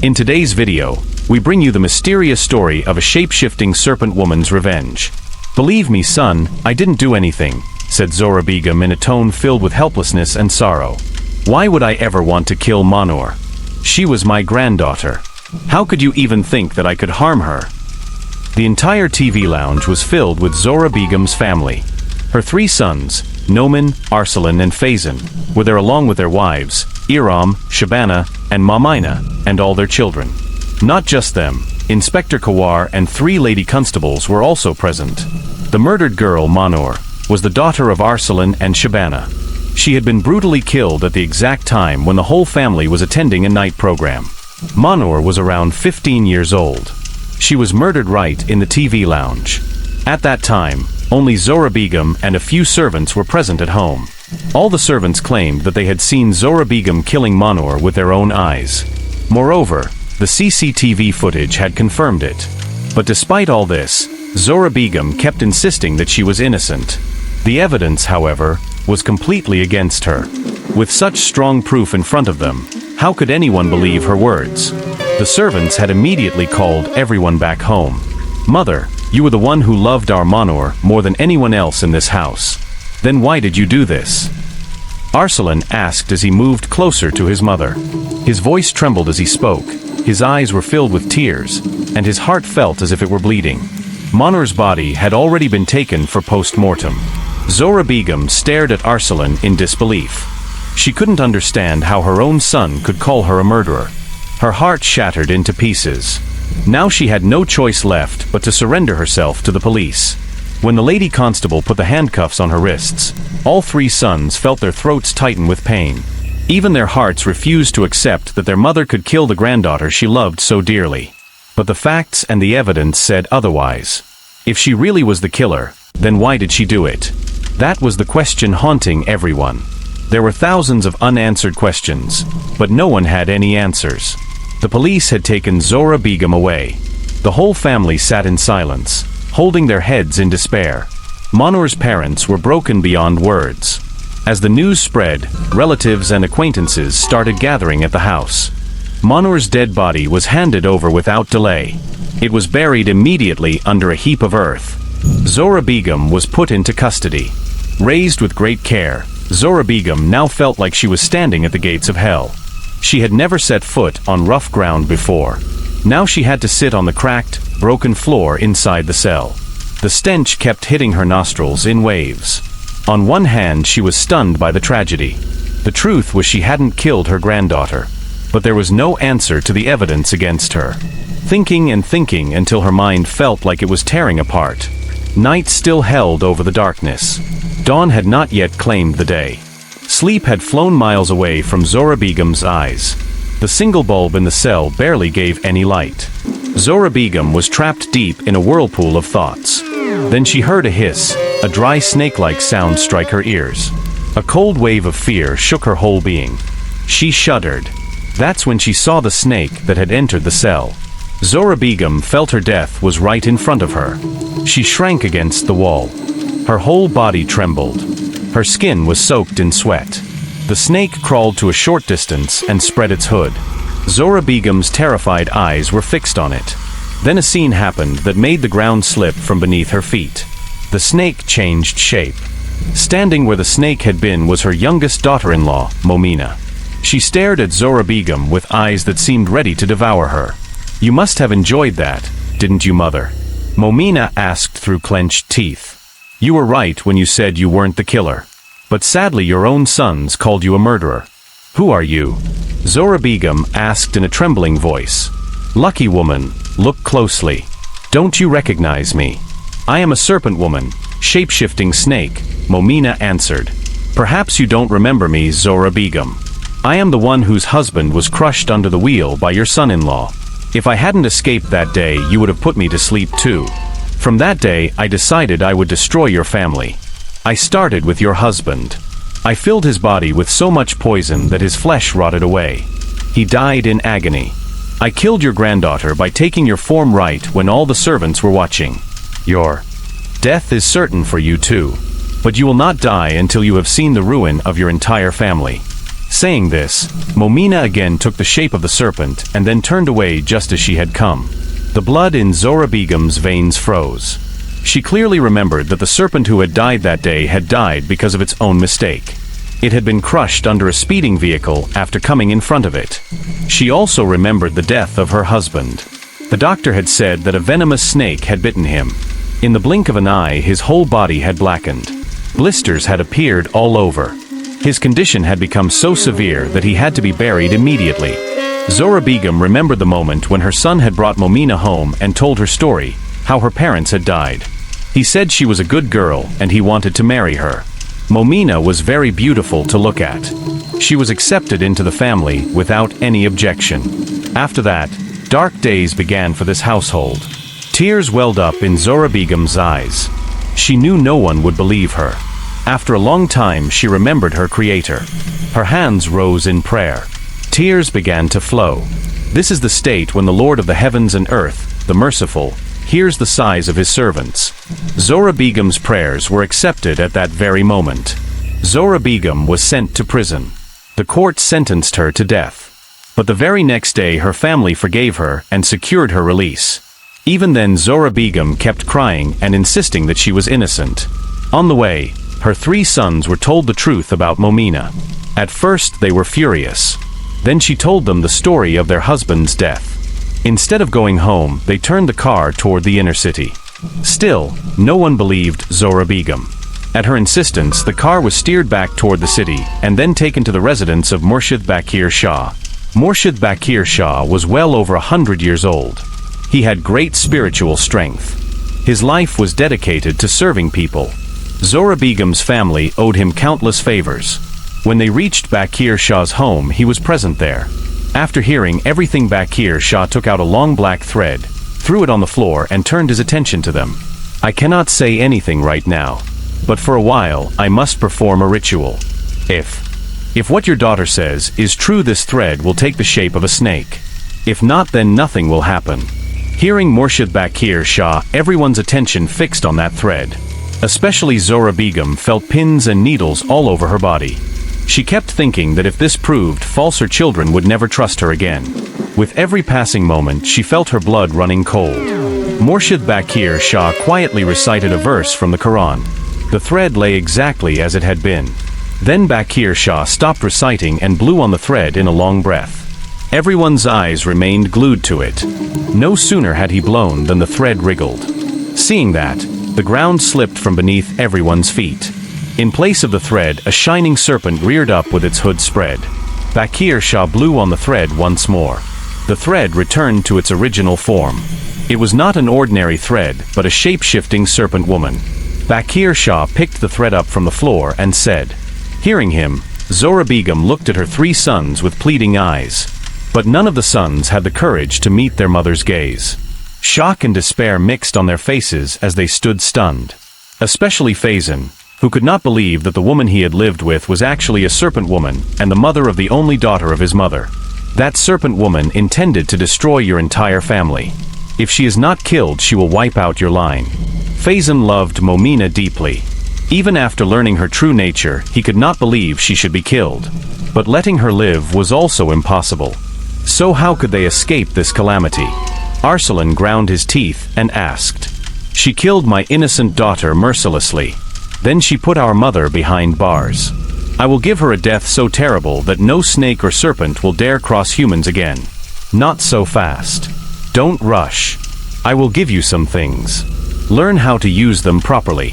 In today's video, we bring you the mysterious story of a shape-shifting serpent woman's revenge. "Believe me, son, I didn't do anything," said Zora Begum in a tone filled with helplessness and sorrow. "Why would I ever want to kill Manor? She was my granddaughter. How could you even think that I could harm her?" The entire TV lounge was filled with Zora Begum's family. Her three sons, Noman, Arsalan and Faison, were there along with their wives, Iram, Shabana, and Mamina, and all their children. Not just them, Inspector Kawar and 3 lady constables were also present. The murdered girl, Manor, was the daughter of Arsalan and Shabana. She had been brutally killed at the exact time when the whole family was attending a night program. Manor was around 15 years old. She was murdered right in the TV lounge. At that time, only Zora Begum and a few servants were present at home. All the servants claimed that they had seen Zora Begum killing Manor with their own eyes. Moreover, the CCTV footage had confirmed it. But despite all this, Zora Begum kept insisting that she was innocent. The evidence, however, was completely against her. With such strong proof in front of them, how could anyone believe her words? The servants had immediately called everyone back home. "Mother, you were the one who loved our Manor more than anyone else in this house. Then why did you do this?" Arsalan asked as he moved closer to his mother. His voice trembled as he spoke, his eyes were filled with tears, and his heart felt as if it were bleeding. Manor's body had already been taken for post-mortem. Zora Begum stared at Arsalan in disbelief. She couldn't understand how her own son could call her a murderer. Her heart shattered into pieces. Now she had no choice left but to surrender herself to the police. When the lady constable put the handcuffs on her wrists, all 3 sons felt their throats tighten with pain. Even their hearts refused to accept that their mother could kill the granddaughter she loved so dearly. But the facts and the evidence said otherwise. If she really was the killer, then why did she do it? That was the question haunting everyone. There were thousands of unanswered questions, but no one had any answers. The police had taken Zora Begum away. The whole family sat in silence, holding their heads in despair. Manor's parents were broken beyond words. As the news spread, relatives and acquaintances started gathering at the house. Manor's dead body was handed over without delay. It was buried immediately under a heap of earth. Zora Begum was put into custody. Raised with great care, Zora Begum now felt like she was standing at the gates of hell. She had never set foot on rough ground before. Now she had to sit on the cracked, broken floor inside the cell. The stench kept hitting her nostrils in waves. On one hand, she was stunned by the tragedy. The truth was she hadn't killed her granddaughter. But there was no answer to the evidence against her. Thinking and thinking until her mind felt like it was tearing apart. Night still held over the darkness. Dawn had not yet claimed the day. Sleep had flown miles away from Zora Begum's eyes. The single bulb in the cell barely gave any light. Zora Begum was trapped deep in a whirlpool of thoughts. Then she heard a hiss, a dry snake-like sound strike her ears. A cold wave of fear shook her whole being. She shuddered. That's when she saw the snake that had entered the cell. Zora Begum felt her death was right in front of her. She shrank against the wall. Her whole body trembled. Her skin was soaked in sweat. The snake crawled to a short distance and spread its hood. Zora Begum's terrified eyes were fixed on it. Then a scene happened that made the ground slip from beneath her feet. The snake changed shape. Standing where the snake had been was her youngest daughter-in-law, Momina. She stared at Zora Begum with eyes that seemed ready to devour her. "You must have enjoyed that, didn't you, mother?" Momina asked through clenched teeth. "You were right when you said you weren't the killer. But sadly your own sons called you a murderer. Who are you?" Zora Begum asked in a trembling voice. "Lucky woman, look closely. Don't you recognize me?" "I am a serpent woman, shape-shifting snake," Momina answered. "Perhaps you don't remember me, Zora Begum. I am the one whose husband was crushed under the wheel by your son-in-law. If I hadn't escaped that day, you would have put me to sleep too. From that day, I decided I would destroy your family. I started with your husband. I filled his body with so much poison that his flesh rotted away. He died in agony. I killed your granddaughter by taking your form right when all the servants were watching. Your death is certain for you too, but you will not die until you have seen the ruin of your entire family. Saying this, Momina again took the shape of the serpent and then turned away just as she had come. The blood in Zora Begum's veins froze. She clearly remembered that the serpent who had died that day had died because of its own mistake. It had been crushed under a speeding vehicle after coming in front of it. She also remembered the death of her husband. The doctor had said that a venomous snake had bitten him. In the blink of an eye, his whole body had blackened. Blisters had appeared all over. His condition had become so severe that he had to be buried immediately. Zora Begum remembered the moment when her son had brought Momina home and told her story, how her parents had died. He said she was a good girl and he wanted to marry her. Momina was very beautiful to look at. She was accepted into the family without any objection. After that, dark days began for this household. Tears welled up in Zora Begum's eyes. She knew no one would believe her. After a long time, she remembered her creator. Her hands rose in prayer. Tears began to flow. This is the state when the Lord of the heavens and earth, the merciful, hears the sighs of his servants. Zora Begum's prayers were accepted at that very moment. Zora Begum was sent to prison. The court sentenced her to death. But the very next day her family forgave her and secured her release. Even then Zora Begum kept crying and insisting that she was innocent. On the way, her 3 sons were told the truth about Momina. At first they were furious. Then she told them the story of their husband's death. Instead of going home, they turned the car toward the inner city. Still, no one believed Zora Begum. At her insistence, the car was steered back toward the city and then taken to the residence of Murshid Bakir Shah. Murshid Bakir Shah was well over 100 years old. He had great spiritual strength. His life was dedicated to serving people. Zora Begum's family owed him countless favors. When they reached Bakir Shah's home, he was present there. After hearing everything, Bakir Shah took out a long black thread, threw it on the floor and turned his attention to them. I cannot say anything right now, but for a while I must perform a ritual. If what your daughter says is true, this thread will take the shape of a snake. If not, then nothing will happen. Hearing Murshid Bakir Shah, everyone's attention fixed on that thread. Especially Zora Begum felt pins and needles all over her body. She kept thinking that if this proved false, her children would never trust her again. With every passing moment, she felt her blood running cold. Murshid Bakir Shah quietly recited a verse from the Quran. The thread lay exactly as it had been. Then Bakir Shah stopped reciting and blew on the thread in a long breath. Everyone's eyes remained glued to it. No sooner had he blown than the thread wriggled. Seeing that, the ground slipped from beneath everyone's feet. In place of the thread, a shining serpent reared up with its hood spread. Bakir Shah blew on the thread once more. The thread returned to its original form. It was not an ordinary thread, but a shape-shifting serpent woman. Bakir Shah picked the thread up from the floor and said. Hearing him, Zora Begum looked at her 3 sons with pleading eyes. But none of the sons had the courage to meet their mother's gaze. Shock and despair mixed on their faces as they stood stunned. Especially Faison, who could not believe that the woman he had lived with was actually a serpent woman and the mother of the only daughter of his mother. That serpent woman intended to destroy your entire family. If she is not killed, she will wipe out your line. Faison loved Momina deeply. Even after learning her true nature, he could not believe she should be killed. But letting her live was also impossible. So how could they escape this calamity? Arsalan ground his teeth and asked. She killed my innocent daughter mercilessly. Then she put our mother behind bars. I will give her a death so terrible that no snake or serpent will dare cross humans again. Not so fast. Don't rush. I will give you some things. Learn how to use them properly.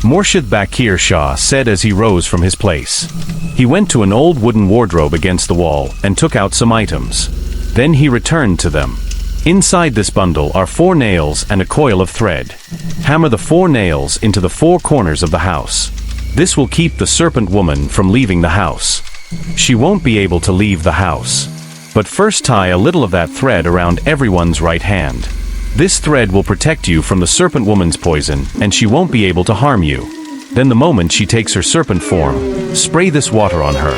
Murshid Bakir Shah said as he rose from his place. He went to an old wooden wardrobe against the wall and took out some items. Then he returned to them. Inside this bundle are 4 nails and a coil of thread. Hammer the 4 nails into the 4 corners of the house. This will keep the serpent woman from leaving the house. She won't be able to leave the house. But first tie a little of that thread around everyone's right hand. This thread will protect you from the serpent woman's poison, and she won't be able to harm you. Then the moment she takes her serpent form, spray this water on her.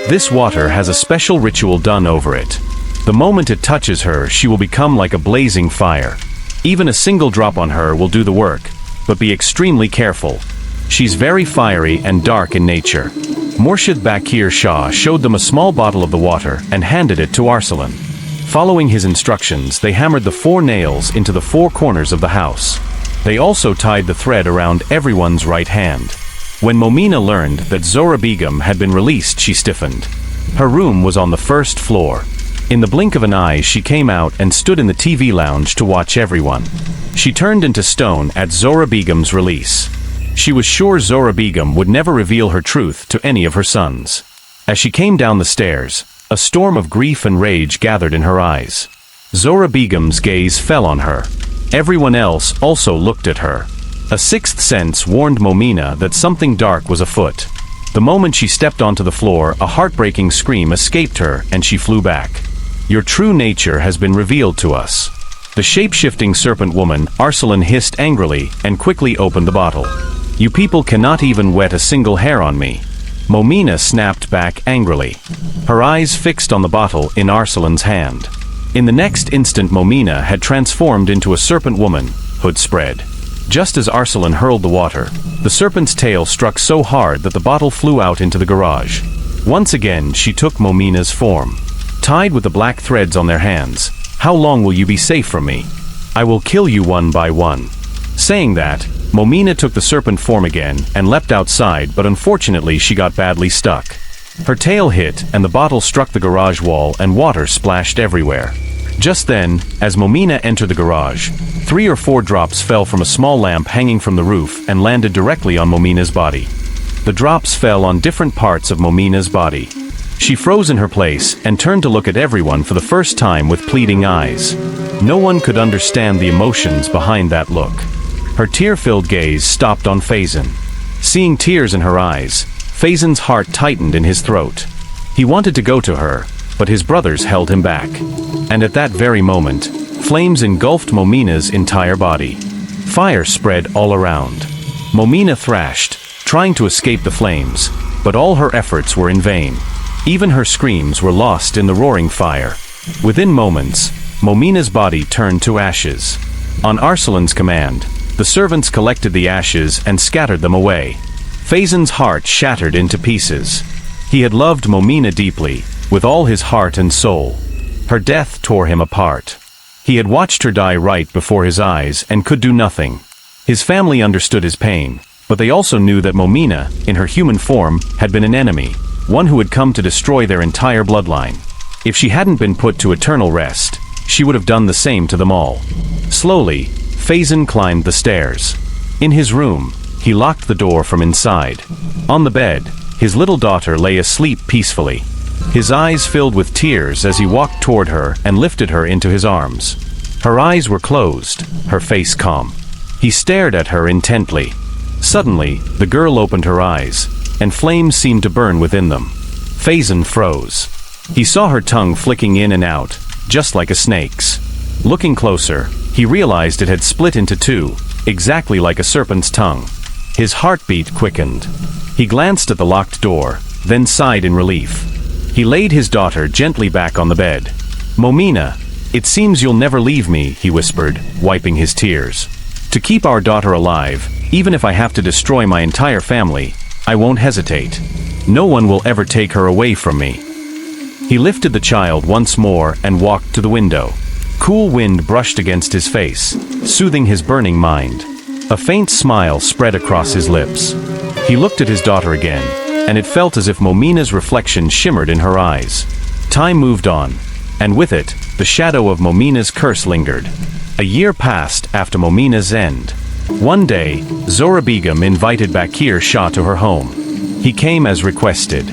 This water has a special ritual done over it. The moment it touches her, she will become like a blazing fire. Even a single drop on her will do the work, but be extremely careful. She's very fiery and dark in nature. Murshid Bakir Shah showed them a small bottle of the water and handed it to Arsalan. Following his instructions, they hammered the 4 nails into the 4 corners of the house. They also tied the thread around everyone's right hand. When Momina learned that Zora Begum had been released, she stiffened. Her room was on the 1st floor. In the blink of an eye, she came out and stood in the TV lounge to watch everyone. She turned into stone at Zora Begum's release. She was sure Zora Begum would never reveal her truth to any of her sons. As she came down the stairs, a storm of grief and rage gathered in her eyes. Zora Begum's gaze fell on her. Everyone else also looked at her. A 6th sense warned Momina that something dark was afoot. The moment she stepped onto the floor, a heartbreaking scream escaped her and she flew back. "Your true nature has been revealed to us." The shape-shifting serpent woman, Arsalan, hissed angrily and quickly opened the bottle. "You people cannot even wet a single hair on me." Momina snapped back angrily. Her eyes fixed on the bottle in Arsalan's hand. In the next instant, Momina had transformed into a serpent woman, hood spread. Just as Arsalan hurled the water, the serpent's tail struck so hard that the bottle flew out into the garage. Once again, she took Momina's form. Tied with the black threads on their hands, "How long will you be safe from me? I will kill you one by one." Saying that, Momina took the serpent form again and leapt outside, but unfortunately she got badly stuck. Her tail hit and the bottle struck the garage wall and water splashed everywhere. Just then, as Momina entered the garage, 3 or 4 drops fell from a small lamp hanging from the roof and landed directly on Momina's body. The drops fell on different parts of Momina's body. She froze in her place and turned to look at everyone for the first time with pleading eyes. No one could understand the emotions behind that look. Her tear-filled gaze stopped on Faison. Seeing tears in her eyes, Faison's heart tightened in his throat. He wanted to go to her, but his brothers held him back. And at that very moment, flames engulfed Momina's entire body. Fire spread all around. Momina thrashed, trying to escape the flames, but all her efforts were in vain. Even her screams were lost in the roaring fire. Within moments, Momina's body turned to ashes. On Arsalan's command, the servants collected the ashes and scattered them away. Faison's heart shattered into pieces. He had loved Momina deeply, with all his heart and soul. Her death tore him apart. He had watched her die right before his eyes and could do nothing. His family understood his pain, but they also knew that Momina, in her human form, had been an enemy, one who had come to destroy their entire bloodline. If she hadn't been put to eternal rest, she would have done the same to them all. Slowly, Faison climbed the stairs. In his room, he locked the door from inside. On the bed, his little daughter lay asleep peacefully. His eyes filled with tears as he walked toward her and lifted her into his arms. Her eyes were closed, her face calm. He stared at her intently. Suddenly, the girl opened her eyes, and flames seemed to burn within them. Faison froze. He saw her tongue flicking in and out, just like a snake's. Looking closer, he realized it had split into 2, exactly like a serpent's tongue. His heartbeat quickened. He glanced at the locked door, then sighed in relief. He laid his daughter gently back on the bed. "Momina, it seems you'll never leave me," he whispered, wiping his tears. "To keep our daughter alive, even if I have to destroy my entire family, I won't hesitate. No one will ever take her away from me." He lifted the child once more and walked to the window. Cool wind brushed against his face, soothing his burning mind. A faint smile spread across his lips. He looked at his daughter again, and it felt as if Momina's reflection shimmered in her eyes. Time moved on, and with it, the shadow of Momina's curse lingered. A year passed after Momina's end. One day, Zora Begum invited Bakir Shah to her home. He came as requested.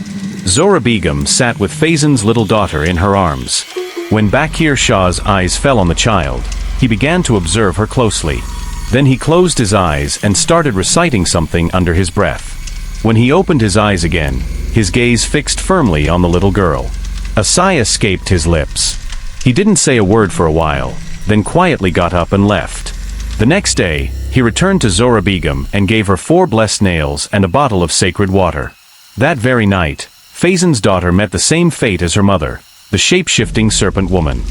Zora Begum sat with Faison's little daughter in her arms. When Bakir Shah's eyes fell on the child, he began to observe her closely. Then he closed his eyes and started reciting something under his breath. When he opened his eyes again, his gaze fixed firmly on the little girl. A sigh escaped his lips. He didn't say a word for a while, then quietly got up and left. The next day, he returned to Zora Begum and gave her 4 blessed nails and a bottle of sacred water. That very night, Faison's daughter met the same fate as her mother, the shape-shifting serpent woman.